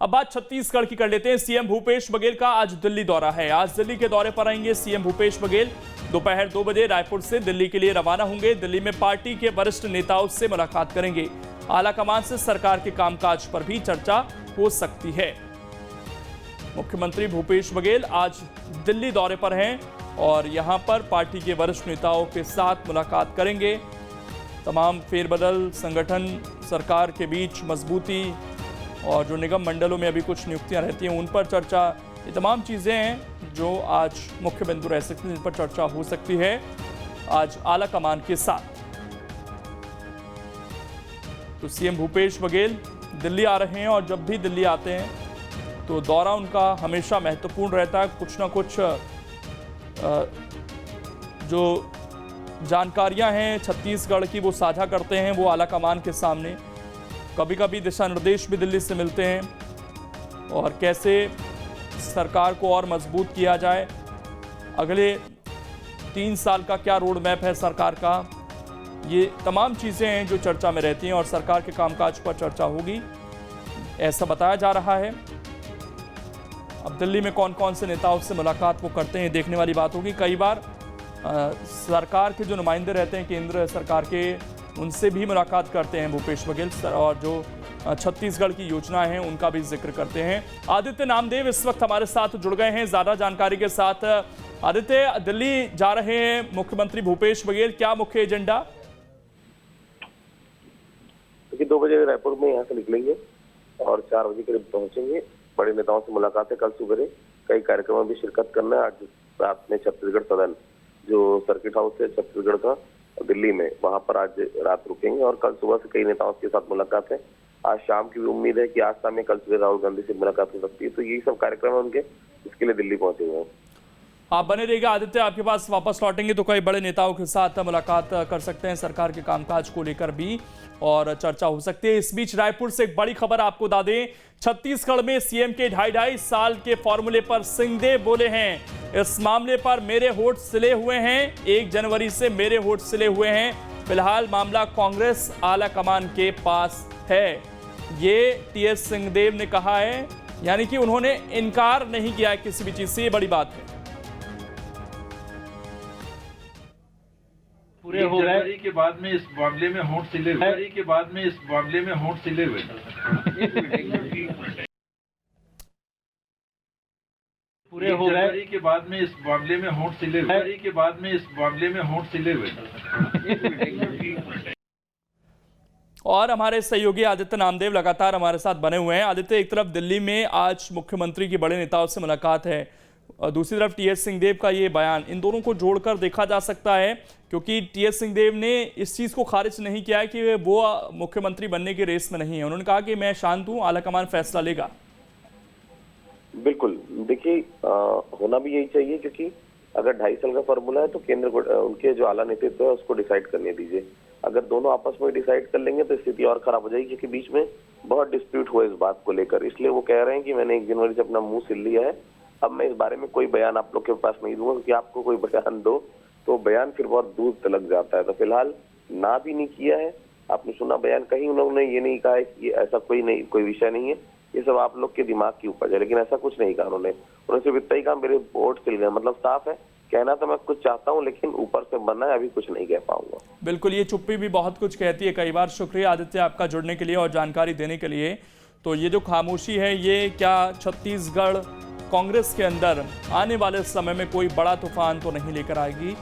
अब बात छत्तीसगढ़ की कर लेते हैं। सीएम भूपेश बघेल का आज दिल्ली दौरा है। आज दिल्ली के दौरे पर आएंगे सीएम भूपेश बघेल। दोपहर 2 बजे रायपुर से दिल्ली के लिए रवाना होंगे। दिल्ली में पार्टी के वरिष्ठ नेताओं से मुलाकात करेंगे। आलाकमान से सरकार के कामकाज पर भी चर्चा हो सकती है। मुख्यमंत्री भूपेश बघेल आज दिल्ली दौरे पर हैं और यहां पर पार्टी के वरिष्ठ नेताओं के साथ मुलाकात करेंगे। तमाम फेरबदल, संगठन, सरकार के बीच मजबूती और जो निगम मंडलों में अभी कुछ नियुक्तियां रहती हैं उन पर चर्चा, ये तमाम चीज़ें हैं जो आज मुख्य बिंदु रह सकती हैं, जिन पर चर्चा हो सकती है आज आला कमान के साथ। तो सीएम भूपेश बघेल दिल्ली आ रहे हैं और जब भी दिल्ली आते हैं तो दौरा उनका हमेशा महत्वपूर्ण रहता है। कुछ ना कुछ जो जानकारियां हैं छत्तीसगढ़ की वो साझा करते हैं वो आला कमान के सामने। कभी कभी दिशा निर्देश भी दिल्ली से मिलते हैं और कैसे सरकार को और मजबूत किया जाए, अगले 3 साल का क्या रोड मैप है सरकार का, ये तमाम चीज़ें हैं जो चर्चा में रहती हैं और सरकार के कामकाज पर चर्चा होगी, ऐसा बताया जा रहा है। अब दिल्ली में कौन कौन से नेताओं से मुलाकात वो करते हैं देखने वाली बात होगी। कई बार सरकार के जो नुमाइंदे रहते हैं केंद्र सरकार के, उनसे भी मुलाकात करते हैं भूपेश बघेल और जो छत्तीसगढ़ की योजनाएं हैं उनका भी जिक्र करते हैं। आदित्य नामदेव इस वक्त हमारे साथ जुड़ गए हैं ज़्यादा जानकारी के साथ। आदित्य, दिल्ली जा रहे हैं मुख्यमंत्री भूपेश बघेल, क्या मुख्य एजेंडा? क्योंकि 2 बजे रायपुर में यहाँ से निकलेंगे और 4 बजे करीब पहुंचेंगे। बड़े नेताओं से मुलाकात है कल सुबह। कई कार्यक्रमों में भी शिरकत करना है। आज रात में छत्तीसगढ़ सदन जो सर्किट हाउस है छत्तीसगढ़ का दिल्ली में, वहां पर आज रात रुकेंगे और कल सुबह से कई नेताओं के साथ मुलाकात है। आज शाम की भी उम्मीद है कि आज शाम में कल सुबह राहुल गांधी से मुलाकात हो सकती है। तो यही सब कार्यक्रम है उनके, इसके लिए दिल्ली पहुंचे हुए हैं। आप बने रहिएगा आदित्य, आपके पास वापस लौटेंगे तो कई बड़े नेताओं के साथ मुलाकात कर सकते हैं, सरकार के कामकाज को लेकर भी और चर्चा हो सकती है। इस बीच रायपुर से एक बड़ी खबर आपको बता दें, छत्तीसगढ़ में सीएम के 2.5 साल के फॉर्मूले पर सिंहदेव बोले हैं। इस मामले पर मेरे होठ सिले हुए हैं, 1 जनवरी से मेरे होठ सिले हुए हैं। फिलहाल मामला कांग्रेस आला कमान के पास है, ये टीएस सिंहदेव ने कहा है, यानी कि उन्होंने इनकार नहीं किया किसी भी चीज से। ये बड़ी बात है। पूरे हो गए के बाद में इस मामले में होंठ सिले हुए के बाद में इस मामले में होंठ सिले हुए पूरे हो गए के बाद में इस मामले में होंठ सिले हुए के बाद में इस मामले में होंठ सिले हुए। और हमारे सहयोगी आदित्य नामदेव लगातार हमारे साथ बने हुए हैं। आदित्य, एक तरफ दिल्ली में आज मुख्यमंत्री की बड़े नेताओं से मुलाकात है और दूसरी तरफ टीएस सिंहदेव का ये बयान, इन दोनों को जोड़कर देखा जा सकता है क्योंकि टीएस सिंहदेव ने इस चीज़ को खारिज नहीं किया है कि वो मुख्यमंत्री बनने की रेस में नहीं है। उन्होंने कहा कि मैं शांत हूं, आलाकमान फैसला लेगा। बिल्कुल, देखिए होना भी यही चाहिए क्योंकि अगर 2.5 साल का फॉर्मूला है तो केंद्र को उनके जो आला नेतृत्व है उसको डिसाइड करने दीजिए। अगर दोनों आपस में डिसाइड कर लेंगे तो स्थिति और खराब हो जाएगी क्योंकि बीच में बहुत डिस्प्यूट हुआ इस बात को लेकर। इसलिए वो कह रहे हैं कि मैंने 1 जनवरी से अपना मुंह सिल लिया है, अब मैं इस बारे में कोई बयान आप लोग के पास नहीं दूंगा क्योंकि आपको कोई बयान दो तो बयान फिर बहुत दूर तलक जाता है। तो फिलहाल ना भी नहीं किया है। आपने सुना बयान, कहीं उन्होंने ये नहीं कहा है कि ऐसा कोई विषय नहीं है, ये सब आप लोग के दिमाग की उपज है, लेकिन ऐसा कुछ नहीं कहा उन्होंने सिर्फ इतना ही कहा मेरे वोट सिल गए। मतलब साफ है, कहना तो मैं कुछ चाहता हूं लेकिन ऊपर से बनना है, अभी कुछ नहीं कह पाऊंगा। बिल्कुल, ये चुप्पी भी बहुत कुछ कहती है कई बार। शुक्रिया आदित्य आपका जुड़ने के लिए और जानकारी देने के लिए। तो ये जो खामोशी है, ये क्या छत्तीसगढ़ कांग्रेस के अंदर आने वाले समय में कोई बड़ा तूफान तो नहीं लेकर आएगी?